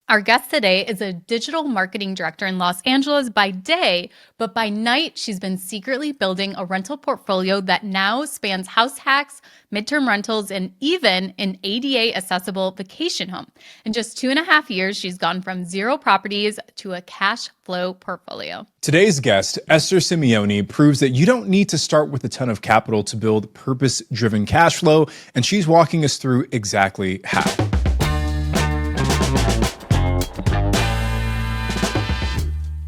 Our guest today is a digital marketing director in Los Angeles by day, but by night, she's been secretly building a rental portfolio that now spans house hacks, midterm rentals, and even an ADA accessible vacation home. In just 2.5 years, she's gone from 0 properties to a cash flow portfolio. Today's guest, Esther Simeone, proves that you don't need to start with a ton of capital to build purpose-driven cash flow, and she's walking us through exactly how.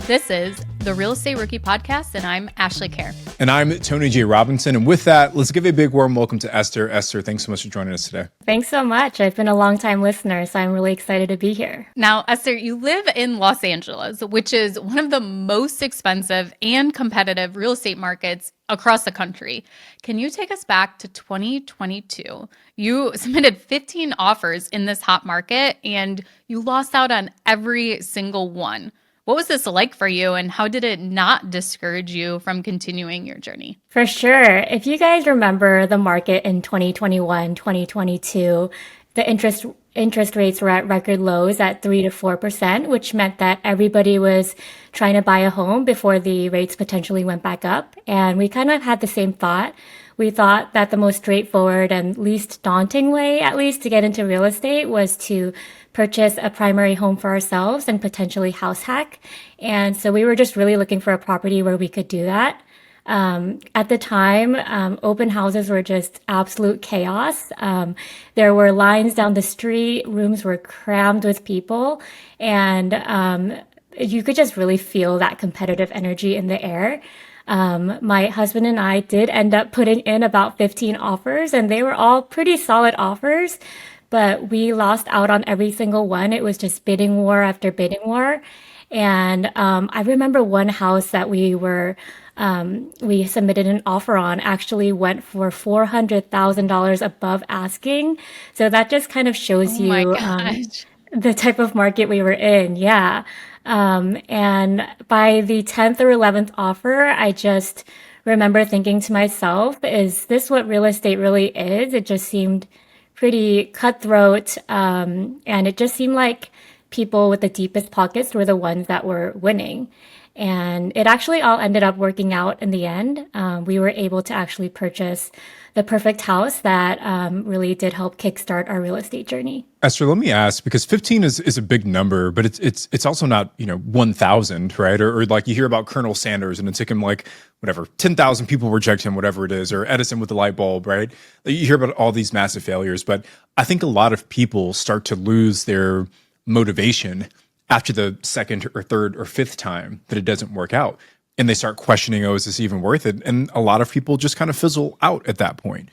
This is the Real Estate Rookie Podcast, and I'm Ashley Kerr. And I'm Tony J. Robinson. And with that, let's give a big warm welcome to Esther. Esther, thanks so much for joining us today. Thanks so much. I've been a long-time listener, so I'm really excited to be here. Now, Esther, you live in Los Angeles, which is one of the most expensive and competitive real estate markets across the country. Can you take us back to 2022? You submitted 15 offers in this hot market, and you lost out on every single one. What was this like for you, and how did it not discourage you from continuing your journey? For sure. If you guys remember the market in 2021, 2022, the interest rates were at record lows at 3 to 4%, which meant that everybody was trying to buy a home before the rates potentially went back up. And we kind of had the same thought. We thought that the most straightforward and least daunting way, at least, to get into real estate was to purchase a primary home for ourselves and potentially house hack. And so we were just really looking for a property where we could do that. At the time, open houses were just absolute chaos. There were lines down the street, rooms were crammed with people, and you could just really feel that competitive energy in the air. My husband and I did end up putting in about 15 offers, and they were all pretty solid offers, but we lost out on every single one. It was just bidding war after bidding war. And I remember one house that we submitted an offer on actually went for $400,000 above asking. So that just kind of shows you the type of market we were in. Yeah. And by the 10th or 11th offer, I just remember thinking to myself, is this what real estate really is? It just seemed pretty cutthroat. And it just seemed like people with the deepest pockets were the ones that were winning. And it actually all ended up working out in the end. We were able to actually purchase the perfect house that really did help kickstart our real estate journey. Esther, let me ask, because 15 is a big number, but it's also not 1,000, right? Or like you hear about Colonel Sanders and it took him like 10,000 people reject him, whatever it is, or Edison with the light bulb, right? You hear about all these massive failures, but I think a lot of people start to lose their motivation after the second or third or fifth time that it doesn't work out. And they start questioning, is this even worth it? And a lot of people just kind of fizzle out at that point.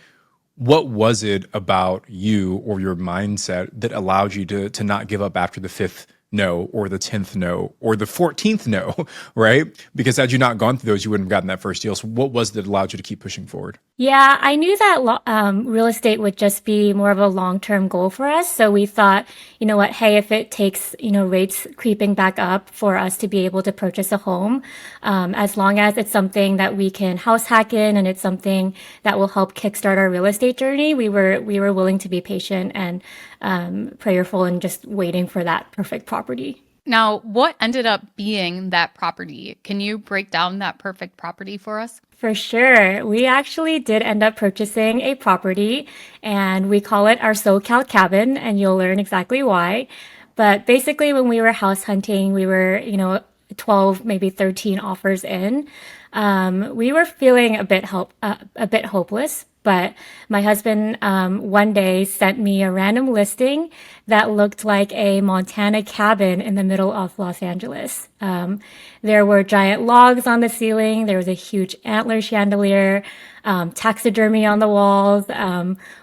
What was it about you or your mindset that allowed you to not give up after the fifth no, or the 10th no, or the 14th no, right? Because had you not gone through those, you wouldn't have gotten that first deal. So what was it that allowed you to keep pushing forward? Yeah, I knew that real estate would just be more of a long-term goal for us. So we thought, you know what, hey, if it takes, rates creeping back up for us to be able to purchase a home, as long as it's something that we can house hack in and it's something that will help kickstart our real estate journey, we were willing to be patient and prayerful and just waiting for that perfect property. Now, what ended up being that property? Can you break down that perfect property for us? For sure. We actually did end up purchasing a property, and we call it our SoCal cabin, and you'll learn exactly why. But basically, when we were house hunting, we were, 12, maybe 13 offers in. We were feeling a bit hopeless. But my husband one day sent me a random listing that looked like a Montana cabin in the middle of Los Angeles. There were giant logs on the ceiling. There was a huge antler chandelier, taxidermy on the walls.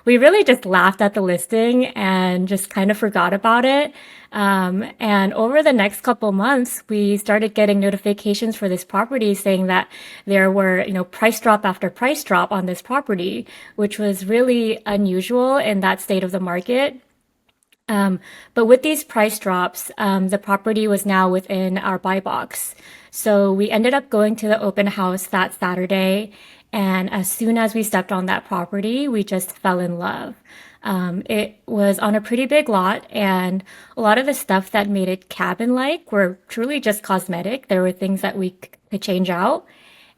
We really just laughed at the listing and just kind of forgot about it. And over the next couple months, we started getting notifications for this property saying that there were, price drop after price drop on this property, which was really unusual in that state of the market. But with these price drops, the property was now within our buy box. So we ended up going to the open house that Saturday. And as soon as we stepped on that property, we just fell in love. It was on a pretty big lot, and a lot of the stuff that made it cabin-like were truly just cosmetic. There were things that we could change out.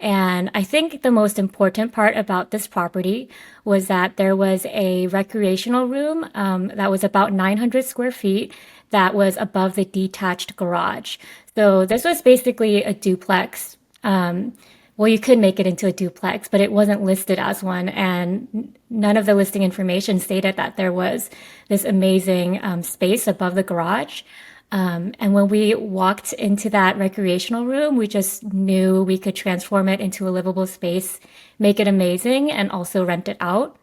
And I think the most important part about this property was that there was a recreational room that was about 900 square feet that was above the detached garage. So this was basically a duplex. Well, you could make it into a duplex, but it wasn't listed as one. And none of the listing information stated that there was this amazing space above the garage. And when we walked into that recreational room, we just knew we could transform it into a livable space, make it amazing, and also rent it out.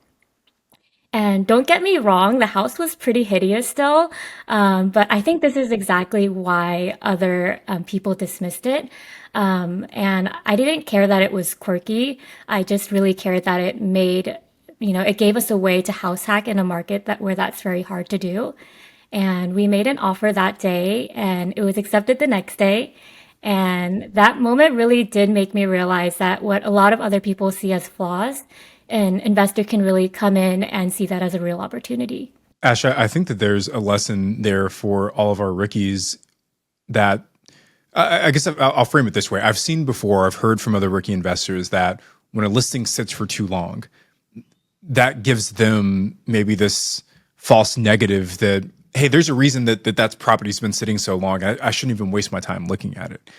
And don't get me wrong, the house was pretty hideous still, but I think this is exactly why other people dismissed it. And I didn't care that it was quirky. I just really cared that it made, it gave us a way to house hack in a market where that's very hard to do. And we made an offer that day, and it was accepted the next day. And that moment really did make me realize that what a lot of other people see as flaws, an investor can really come in and see that as a real opportunity. Ash, I think that there's a lesson there for all of our rookies that I guess I'll frame it this way. I've seen before, I've heard from other rookie investors that when a listing sits for too long, that gives them maybe this false negative that, hey, there's a reason that property's been sitting so long. I shouldn't even waste my time looking at it.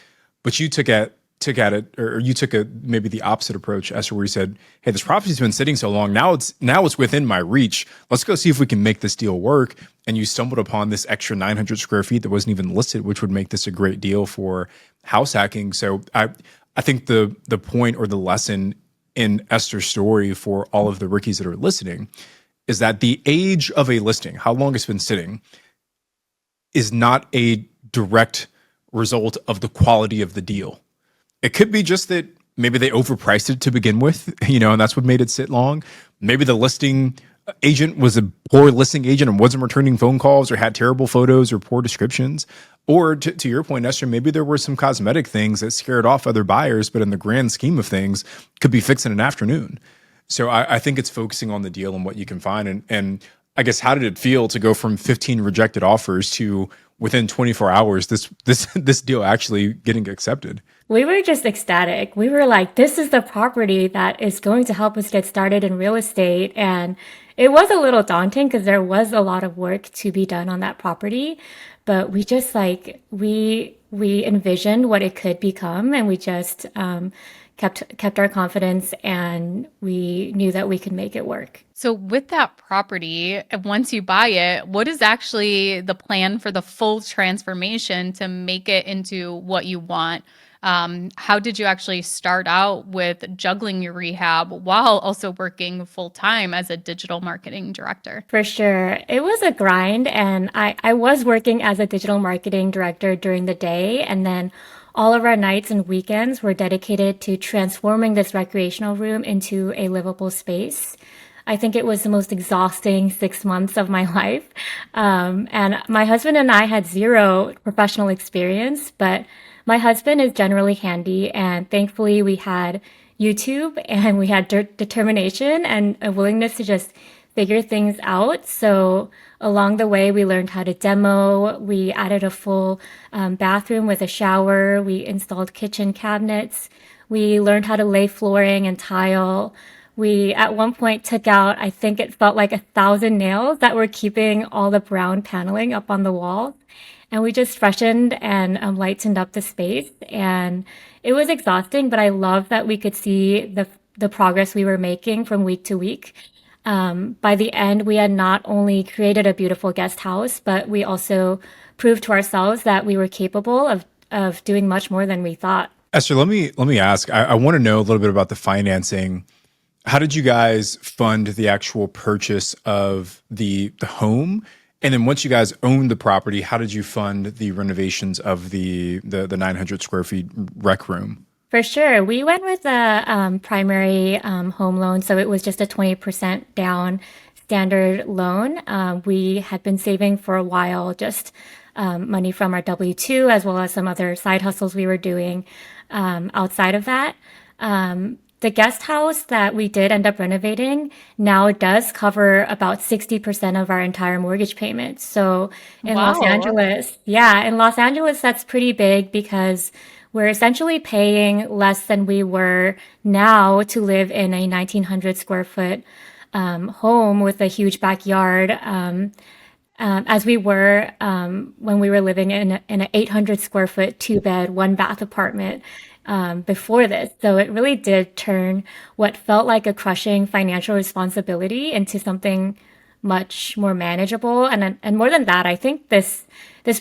But you took at it, or you took maybe the opposite approach, Esther, where you said, hey, this property's been sitting so long. Now it's within my reach. Let's go see if we can make this deal work. And you stumbled upon this extra 900 square feet that wasn't even listed, which would make this a great deal for house hacking. So I think the point or the lesson in Esther's story for all of the rookies that are listening is that the age of a listing, how long it's been sitting, is not a direct result of the quality of the deal. It could be just that maybe they overpriced it to begin with, and that's what made it sit long. Maybe the listing agent was a poor listing agent and wasn't returning phone calls or had terrible photos or poor descriptions. Or to your point, Esther, maybe there were some cosmetic things that scared off other buyers, but in the grand scheme of things, could be fixed in an afternoon. So I think it's focusing on the deal and what you can find. And I guess, how did it feel to go from 15 rejected offers to within 24 hours, this deal actually getting accepted? We were just ecstatic. We were like, this is the property that is going to help us get started in real estate. And it was a little daunting because there was a lot of work to be done on that property. But we just we envisioned what it could become, and we just kept our confidence, and we knew that we could make it work. So with that property, once you buy it, what is actually the plan for the full transformation to make it into what you want? How did you actually start out with juggling your rehab while also working full time as a digital marketing director? For sure. It was a grind, and I was working as a digital marketing director during the day, and then all of our nights and weekends were dedicated to transforming this recreational room into a livable space. I think it was the most exhausting 6 months of my life. And my husband and I had zero professional experience, but my husband is generally handy, and thankfully we had YouTube and we had determination and a willingness to just figure things out. So along the way, we learned how to demo. We added a full bathroom with a shower. We installed kitchen cabinets. We learned how to lay flooring and tile. We at one point took out, I think it felt like 1,000 nails that were keeping all the brown paneling up on the wall. And we just freshened and lightened up the space. And it was exhausting, but I loved that we could see the progress we were making from week to week. By the end, we had not only created a beautiful guest house, but we also proved to ourselves that we were capable of doing much more than we thought. Esther, let me ask. I want to know a little bit about the financing. How did you guys fund the actual purchase of the home? And then once you guys owned the property, how did you fund the renovations of the 900 square feet rec room? For sure. We went with a primary home loan, so it was just a 20% down standard loan. We had been saving for a while, just money from our W-2, as well as some other side hustles we were doing outside of that. The guest house that we did end up renovating now does cover about 60% of our entire mortgage payments. So in Los Wow. Angeles, yeah, in Los Angeles, that's pretty big because we're essentially paying less than we were now to live in a 1900 square foot home with a huge backyard. As we were when we were living in an 800 square foot, two bed, one bath apartment before this. So it really did turn what felt like a crushing financial responsibility into something much more manageable. And more than that, I think this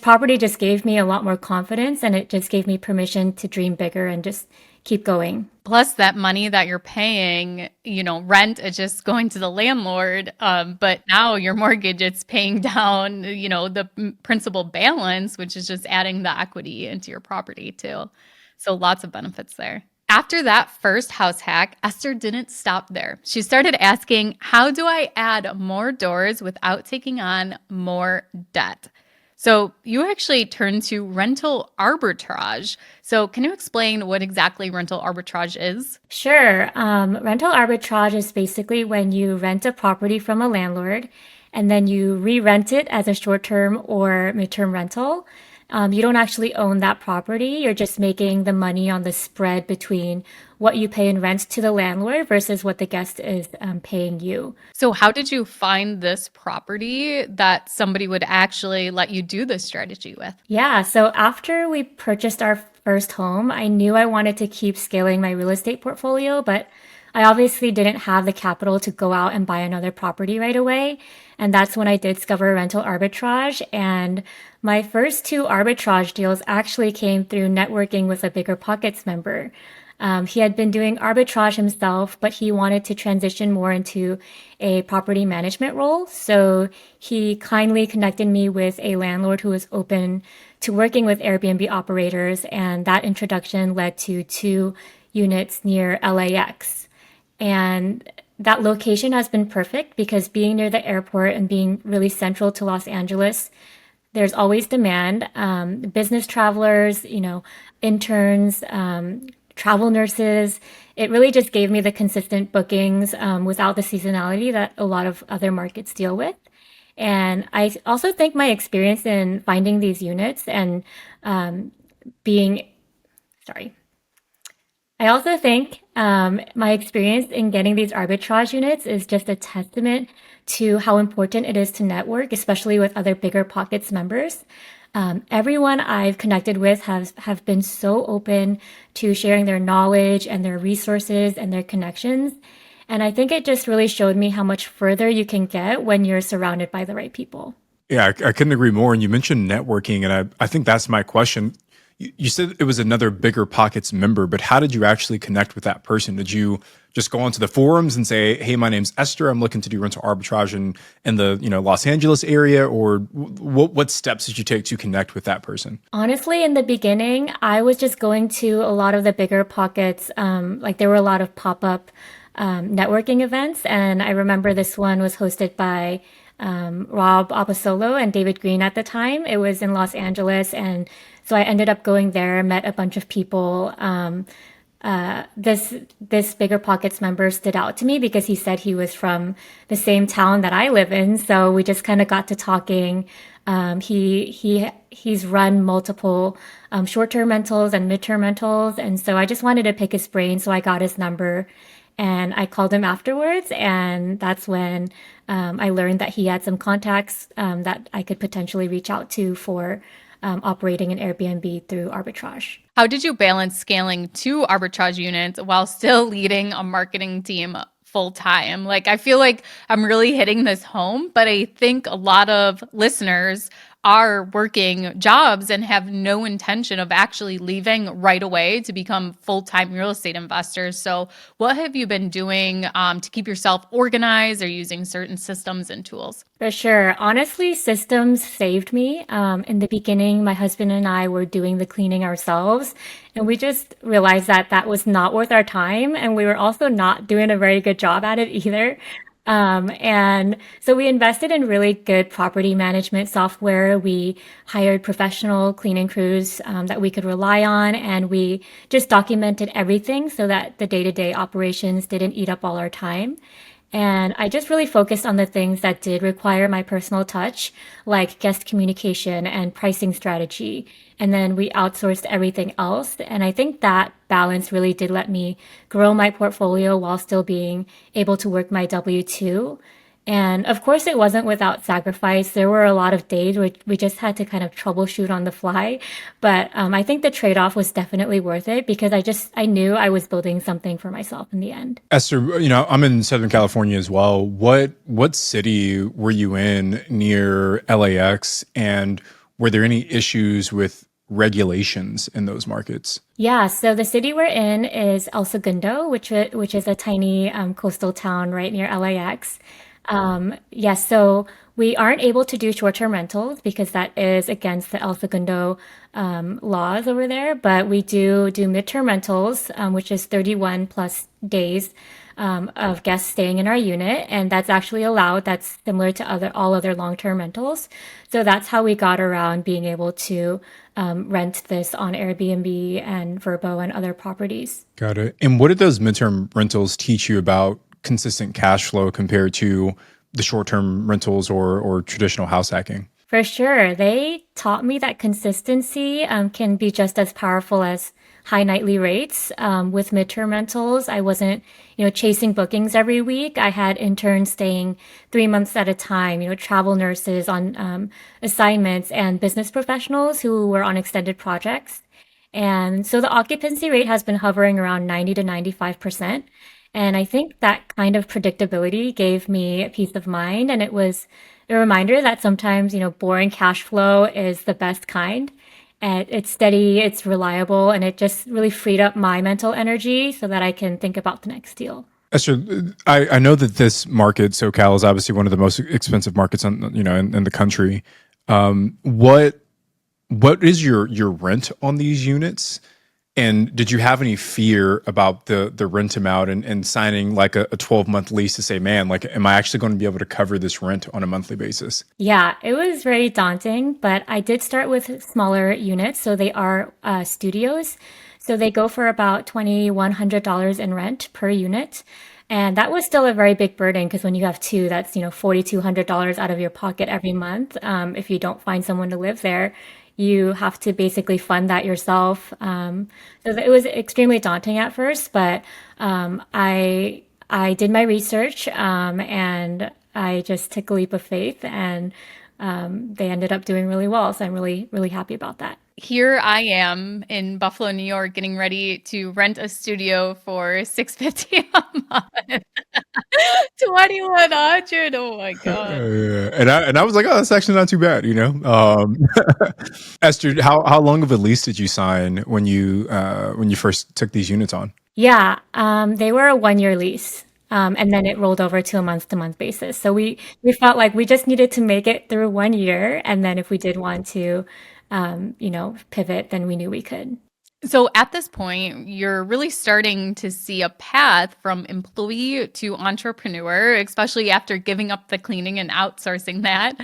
property just gave me a lot more confidence, and it just gave me permission to dream bigger and just keep going. Plus, that money that you're paying, rent is just going to the landlord. But now your mortgage, it's paying down, the principal balance, which is just adding the equity into your property too. So lots of benefits there. After that first house hack, Esther didn't stop there. She started asking, how do I add more doors without taking on more debt? So you actually turned to rental arbitrage. So can you explain what exactly rental arbitrage is? Sure. Rental arbitrage is basically when you rent a property from a landlord and then you re-rent it as a short-term or mid-term rental. You don't actually own that property. You're just making the money on the spread between what you pay in rent to the landlord versus what the guest is paying you. So how did you find this property that somebody would actually let you do this strategy with? Yeah, so after we purchased our first home, I knew I wanted to keep scaling my real estate portfolio, but I obviously didn't have the capital to go out and buy another property right away. And that's when I did discover rental arbitrage. And my first two arbitrage deals actually came through networking with a BiggerPockets member. He had been doing arbitrage himself, but he wanted to transition more into a property management role. So he kindly connected me with a landlord who was open to working with Airbnb operators. And that introduction led to two units near LAX. And that location has been perfect because being near the airport and being really central to Los Angeles, there's always demand. Business travelers, interns, travel nurses. It really just gave me the consistent bookings without the seasonality that a lot of other markets deal with. And I also think my experience in finding these units and being, sorry, I also think my experience in getting these arbitrage units is just a testament to how important it is to network, especially with other BiggerPockets members. Everyone I've connected with have been so open to sharing their knowledge and their resources and their connections. And I think it just really showed me how much further you can get when you're surrounded by the right people. Yeah, I couldn't agree more. And you mentioned networking, and I think that's my question. You said it was another Bigger Pockets member, but how did you actually connect with that person? Did you just go onto the forums and say, "Hey, my name's Esther. I'm looking to do rental arbitrage in the Los Angeles area," or what steps did you take to connect with that person? Honestly, in the beginning, I was just going to a lot of the bigger pockets. Like there were a lot of pop-up networking events, and I remember this one was hosted by Rob Apostolo and David Green at the time. It was in Los Angeles, and so I ended up going there, met a bunch of people. This Bigger Pockets member stood out to me because he said he was from the same town that I live in. So we just kind of got to talking. He's run multiple short-term rentals and mid-term rentals, and so I just wanted to pick his brain. So I got his number, and I called him afterwards, and that's when I learned that he had some contacts that I could potentially reach out to for operating an Airbnb through arbitrage. How did you balance scaling two arbitrage units while still leading a marketing team full time? Like, I feel like I'm really hitting this home, but I think a lot of listeners are working jobs and have no intention of actually leaving right away to become full-time real estate investors. So what have you been doing to keep yourself organized or using certain systems and tools? For sure. Honestly, systems saved me. In the beginning, my husband and I were doing the cleaning ourselves, and we just realized that that was not worth our time. And we were also not doing a very good job at it either. And so we invested in really good property management software. We hired professional cleaning crews that we could rely on, and we just documented everything so that the day-to-day operations didn't eat up all our time. And I just really focused on the things that did require my personal touch, like guest communication and pricing strategy. And then we outsourced everything else. And I think that balance really did let me grow my portfolio while still being able to work my W-2. And of course, it wasn't without sacrifice. There were a lot of days where we just had to kind of troubleshoot on the fly. But I think the trade-off was definitely worth it because I knew I was building something for myself in the end. Esther, I'm in Southern California as well. What city were you in near LAX, and were there any issues with regulations in those markets? Yeah, so the city we're in is El Segundo, which is a tiny coastal town right near LAX. Yes, so we aren't able to do short-term rentals because that is against the El Segundo laws over there, but we do midterm rentals, which is 31 plus days of guests staying in our unit, and that's actually allowed. That's similar to all other long-term rentals. So that's how we got around being able to rent this on Airbnb and Vrbo and other properties. Got it. And what did those midterm rentals teach you about consistent cash flow compared to the short-term rentals or traditional house hacking? For sure. They taught me that consistency can be just as powerful as high nightly rates. With midterm rentals, I wasn't, chasing bookings every week. I had interns staying 3 months at a time, travel nurses on assignments and business professionals who were on extended projects. And so the occupancy rate has been hovering around 90 to 95%. And I think that kind of predictability gave me peace of mind. And it was a reminder that sometimes, boring cash flow is the best kind. And it's steady, it's reliable, and it just really freed up my mental energy so that I can think about the next deal. Esther, I know that this market, SoCal, is obviously one of the most expensive markets in the country. What is your rent on these units? And did you have any fear about the rent amount and signing like a 12-month lease to say, man, like, am I actually going to be able to cover this rent on a monthly basis? Yeah, it was very daunting, but I did start with smaller units. So they are studios. So they go for about $2,100 in rent per unit. And that was still a very big burden because when you have two, that's, $4,200 out of your pocket every month. If you don't find someone to live there, you have to basically fund that yourself. So it was extremely daunting at first, but I did my research and I just took a leap of faith, and they ended up doing really well. So I'm really, really happy about that. Here I am in Buffalo, New York, getting ready to rent a studio for $650 a month. 2,100. Oh my God. And I was like, oh, that's actually not too bad, Esther, how long of a lease did you sign when you first took these units on? Yeah, they were a 1 year lease. And then it rolled over to a month-to-month basis. So we felt like we just needed to make it through 1 year. And then if we did want to, pivot, then we knew we could. So at this point, you're really starting to see a path from employee to entrepreneur, especially after giving up the cleaning and outsourcing that.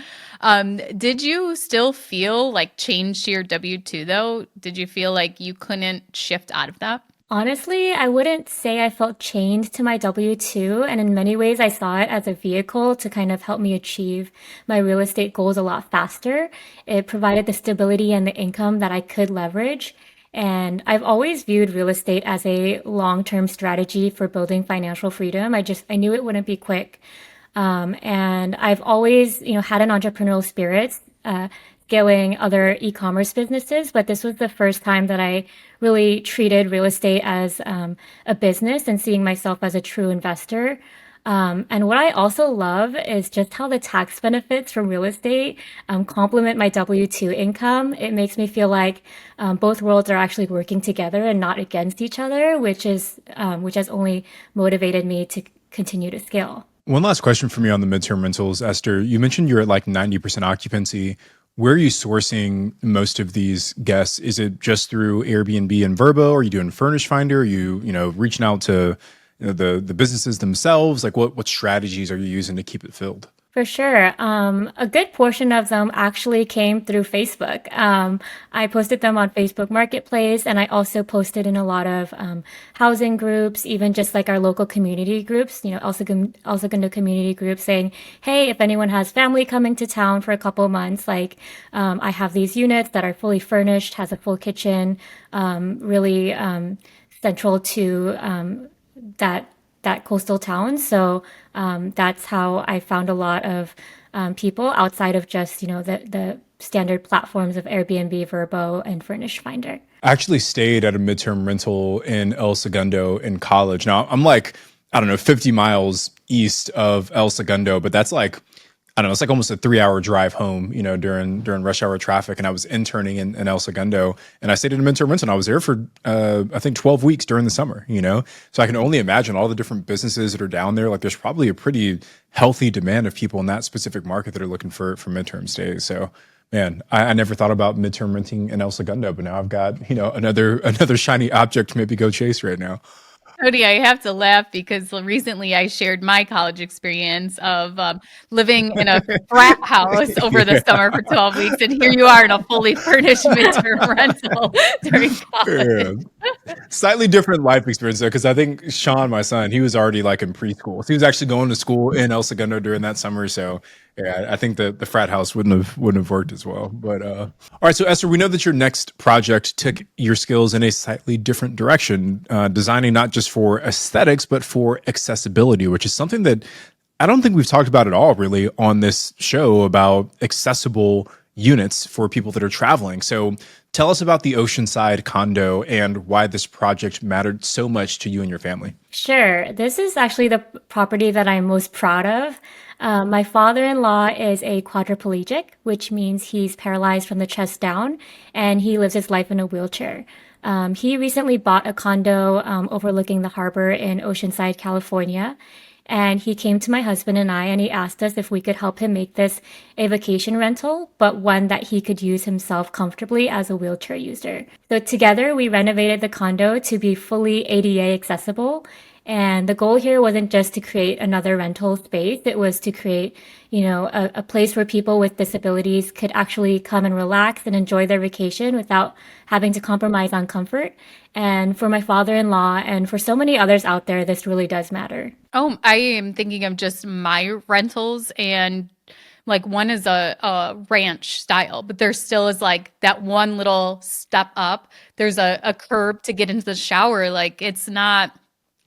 Did you still feel like change to your W-2 though? Did you feel like you couldn't shift out of that? Honestly, I wouldn't say I felt chained to my W-2, and in many ways I saw it as a vehicle to kind of help me achieve my real estate goals a lot faster. It provided the stability and the income that I could leverage. And I've always viewed real estate as a long-term strategy for building financial freedom. I knew it wouldn't be quick. And I've always, had an entrepreneurial spirit, scaling other e-commerce businesses, but this was the first time that I really treated real estate as a business and seeing myself as a true investor. And what I also love is just how the tax benefits from real estate complement my W-2 income. It makes me feel like both worlds are actually working together and not against each other, which has only motivated me to continue to scale. One last question for me on the midterm rentals, Esther. You mentioned you're at like 90% occupancy. Where are you sourcing most of these guests? Is it just through Airbnb and Vrbo? Are you doing Furnish Finder? Are you, reaching out to the businesses themselves? Like what strategies are you using to keep it filled? For sure. A good portion of them actually came through Facebook. I posted them on Facebook Marketplace, and I also posted in a lot of housing groups, even just like our local community groups, also going to community groups saying, hey, if anyone has family coming to town for a couple of months, like I have these units that are fully furnished, has a full kitchen, really central to that that coastal town. So that's how I found a lot of people outside of just the standard platforms of Airbnb, Vrbo, and Furnish Finder. I actually stayed at a midterm rental in El Segundo in college. Now I'm like, I don't know, 50 miles east of El Segundo, but that's like, I don't know, it's like almost a 3 hour drive home, during rush hour traffic. And I was interning in El Segundo, and I stayed at a midterm rental, and I was there for, I think 12 weeks during the summer. So I can only imagine all the different businesses that are down there. Like there's probably a pretty healthy demand of people in that specific market that are looking for midterm stays. So man, I never thought about midterm renting in El Segundo, but now I've got, another shiny object to maybe go chase right now. Cody, I have to laugh because recently I shared my college experience of living in a frat house over the Yeah. summer for 12 weeks. And here you are in a fully furnished midterm rental during Yeah. college. Slightly different life experience though, because I think Sean, my son, he was already like in preschool. So he was actually going to school in El Segundo during that summer. So yeah, I think the frat house wouldn't have worked as well. But all right, so Esther, we know that your next project took your skills in a slightly different direction, designing not just for aesthetics but for accessibility, which is something that I don't think we've talked about at all really on this show about accessible units for people that are traveling. So tell us about the Oceanside condo and why this project mattered so much to you and your family. Sure. This is actually the property that I'm most proud of. My father-in-law is a quadriplegic, which means he's paralyzed from the chest down, and he lives his life in a wheelchair. He recently bought a condo overlooking the harbor in Oceanside, California. And he came to my husband and I, and he asked us if we could help him make this a vacation rental, but one that he could use himself comfortably as a wheelchair user. So together, we renovated the condo to be fully ADA accessible. And the goal here wasn't just to create another rental space. It was to create, a place where people with disabilities could actually come and relax and enjoy their vacation without having to compromise on comfort. And for my father-in-law and for so many others out there, this really does matter. Oh, I am thinking of just my rentals, and like one is a ranch style, but there still is like that one little step up. There's a curb to get into the shower. Like it's not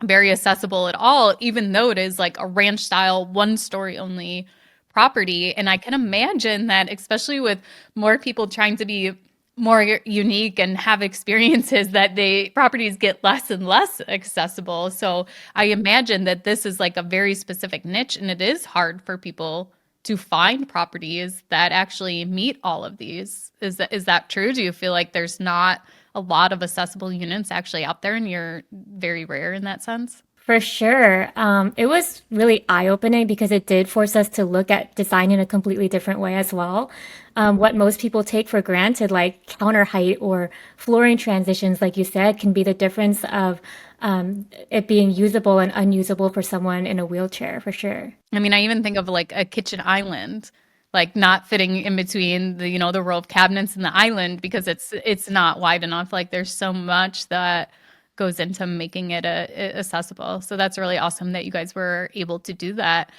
very accessible at all, even though it is like a ranch style, one story only property. And I can imagine that, especially with more people trying to be more unique and have experiences, that the properties get less and less accessible. So I imagine that this is like a very specific niche, and it is hard for people to find properties that actually meet all of these. Is that true? Do you feel like there's not a lot of accessible units actually out there, and you're very rare in that sense? For sure. It was really eye-opening because it did force us to look at design in a completely different way as well. What most people take for granted, like counter height or flooring transitions, like you said, can be the difference of it being usable and unusable for someone in a wheelchair, for sure. I mean, I even think of like a kitchen island, like not fitting in between the row of cabinets and the island because it's not wide enough. Like there's so much that goes into making it accessible. So that's really awesome that you guys were able to do that.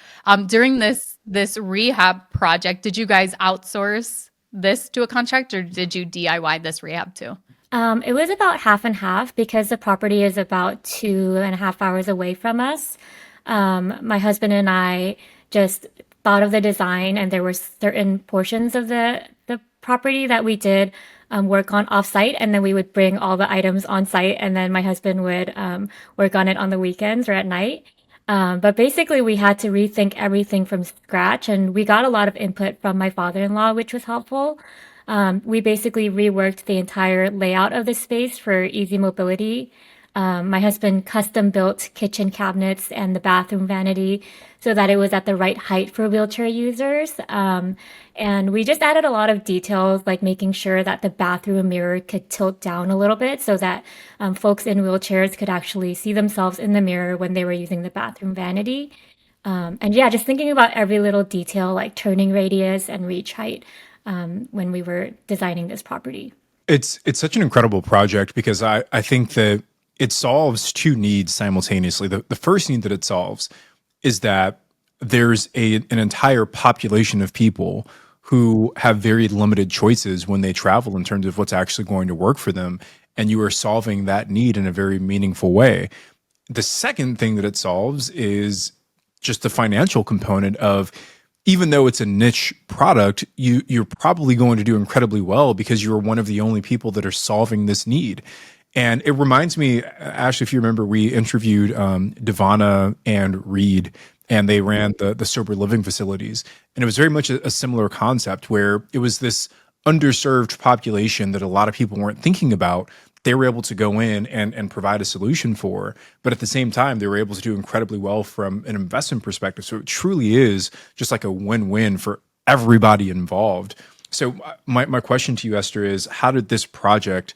During this rehab project, did you guys outsource this to a contractor, or did you DIY this rehab too? It was about half and half because the property is about 2.5 hours away from us. My husband and I just thought of the design, and there were certain portions of the property that we did work on offsite, and then we would bring all the items on site, and then my husband would work on it on the weekends or at night. But basically, we had to rethink everything from scratch, and we got a lot of input from my father-in-law, which was helpful. We basically reworked the entire layout of the space for easy mobility. My husband custom built kitchen cabinets and the bathroom vanity so that it was at the right height for wheelchair users. And we just added a lot of details, like making sure that the bathroom mirror could tilt down a little bit so that folks in wheelchairs could actually see themselves in the mirror when they were using the bathroom vanity. And yeah, just thinking about every little detail like turning radius and reach height when we were designing this property. It's such an incredible project because I think that it solves two needs simultaneously. The first need that it solves is that there's an entire population of people who have very limited choices when they travel in terms of what's actually going to work for them. And you are solving that need in a very meaningful way. The second thing that it solves is just the financial component of, even though it's a niche product, you're probably going to do incredibly well because you're one of the only people that are solving this need. And it reminds me, Ashley, if you remember, we interviewed Devana and Reed, and they ran the sober living facilities. And it was very much a similar concept where it was this underserved population that a lot of people weren't thinking about. They were able to go in and provide a solution for, but at the same time, they were able to do incredibly well from an investment perspective. So it truly is just like a win-win for everybody involved. So my question to you, Esther, is how did this project,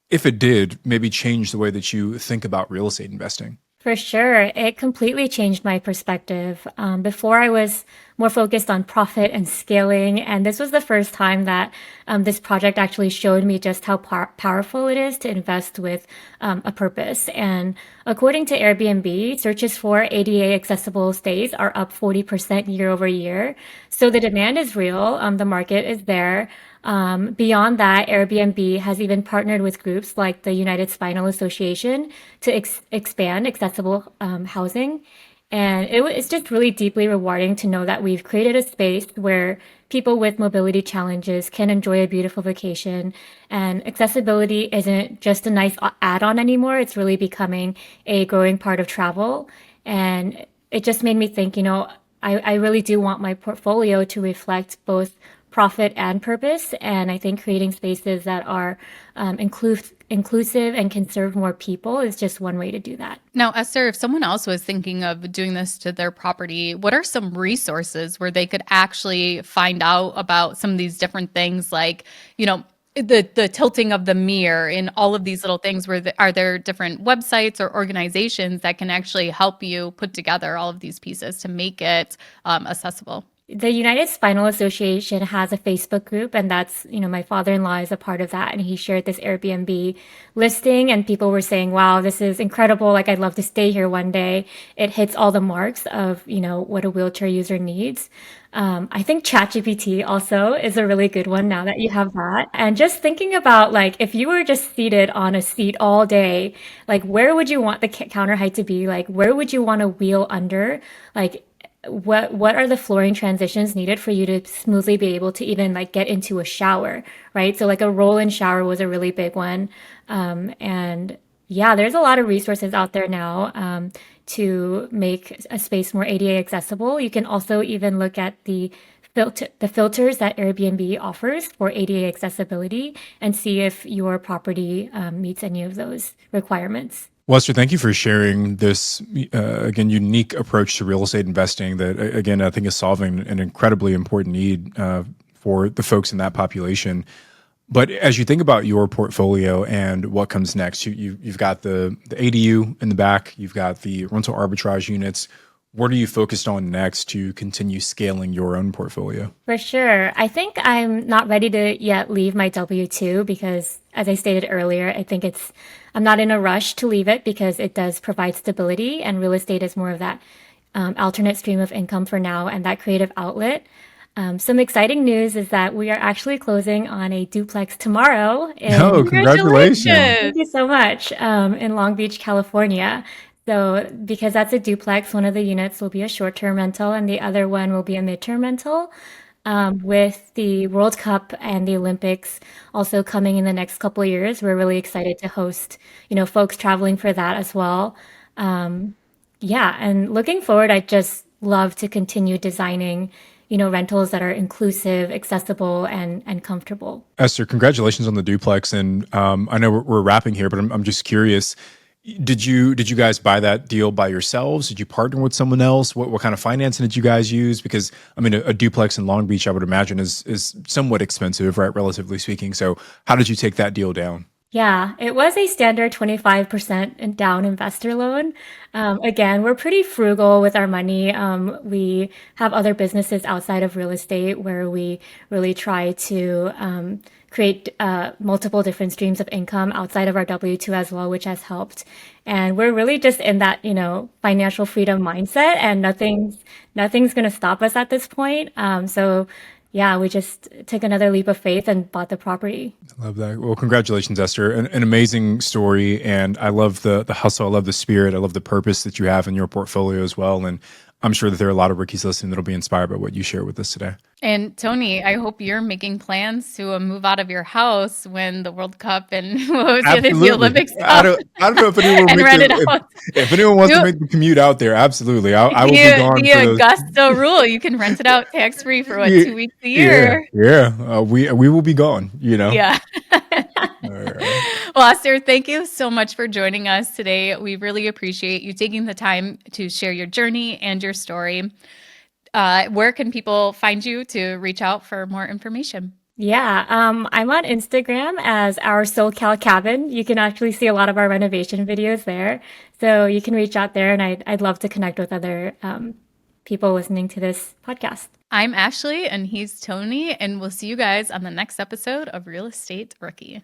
if it did, maybe change the way that you think about real estate investing? For sure. It completely changed my perspective. Before I was more focused on profit and scaling, and this was the first time that this project actually showed me just how powerful it is to invest with a purpose. And according to Airbnb, searches for ADA accessible stays are up 40% year over year. So the demand is real. The market is there. Beyond that, Airbnb has even partnered with groups like the United Spinal Association to expand accessible housing. And it's just really deeply rewarding to know that we've created a space where people with mobility challenges can enjoy a beautiful vacation. And accessibility isn't just a nice add-on anymore. It's really becoming a growing part of travel. And it just made me think, I really do want my portfolio to reflect both profit and purpose. And I think creating spaces that are inclusive and can serve more people is just one way to do that. Now, Esther, if someone else was thinking of doing this to their property, what are some resources where they could actually find out about some of these different things, like, the tilting of the mirror and all of these little things? Are there different websites or organizations that can actually help you put together all of these pieces to make it accessible? The United Spinal Association has a Facebook group, and that's, my father-in-law is a part of that. And he shared this Airbnb listing, and people were saying, wow, this is incredible. Like, I'd love to stay here one day. It hits all the marks of, what a wheelchair user needs. I think ChatGPT also is a really good one now that you have that. And just thinking about, like, if you were just seated on a seat all day, like, where would you want the counter height to be? Like, where would you want to wheel under? Like, what are the flooring transitions needed for you to smoothly be able to even like get into a shower, right? So like a roll-in shower was a really big one. And yeah, there's a lot of resources out there now to make a space more ADA accessible. You can also even look at the filters that Airbnb offers for ADA accessibility and see if your property meets any of those requirements. Esther, thank you for sharing this, again, unique approach to real estate investing that, again, I think is solving an incredibly important need for the folks in that population. But as you think about your portfolio and what comes next, you've got the ADU in the back, you've got the rental arbitrage units. What are you focused on next to continue scaling your own portfolio? For sure. I think I'm not ready to yet leave my W-2 because, as I stated earlier, I think I'm not in a rush to leave it because it does provide stability, and real estate is more of that alternate stream of income for now and that creative outlet. Some exciting news is that we are actually closing on a duplex tomorrow. Oh, congratulations. Thank you so much. In Long Beach, California. So because that's a duplex, one of the units will be a short-term rental and the other one will be a mid-term rental. With the World Cup and the Olympics also coming in the next couple of years, we're really excited to host, folks traveling for that as well. Yeah, and looking forward, I just love to continue designing, rentals that are inclusive, accessible, and comfortable. Esther, congratulations on the duplex. And I know we're wrapping here, but I'm just curious. Did you guys buy that deal by yourselves? Did you partner with someone else? What kind of financing did you guys use? Because I mean, a duplex in Long Beach, I would imagine, is somewhat expensive, right? Relatively speaking. So how did you take that deal down? Yeah, it was a standard 25% down investor loan. Again, we're pretty frugal with our money. We have other businesses outside of real estate where we really try to create multiple different streams of income outside of our W-2 as well, which has helped. And we're really just in that, financial freedom mindset, and nothing's going to stop us at this point. So yeah, we just took another leap of faith and bought the property. Love that. Well, congratulations, Esther. An amazing story. And I love the hustle. I love the spirit. I love the purpose that you have in your portfolio as well. And I'm sure that there are a lot of rookies listening that'll be inspired by what you share with us today. And Tony, I hope you're making plans to move out of your house when the World Cup and what was the other, the Absolutely. Olympics I come don't, I don't know if anyone will and make rent it out. if anyone wants to You, make the commute out there. Absolutely. I will be the gone the for those. Augusta rule, you can rent it out tax free for what, Yeah. 2 weeks a Yeah. year. Yeah. We will be gone, Yeah. All right. Well, Esther, thank you so much for joining us today. We really appreciate you taking the time to share your journey and your story. Where can people find you to reach out for more information? Yeah, I'm on Instagram as our SoCal Cabin. You can actually see a lot of our renovation videos there. So you can reach out there, and I'd love to connect with other people listening to this podcast. I'm Ashley and he's Tony, and we'll see you guys on the next episode of Real Estate Rookie.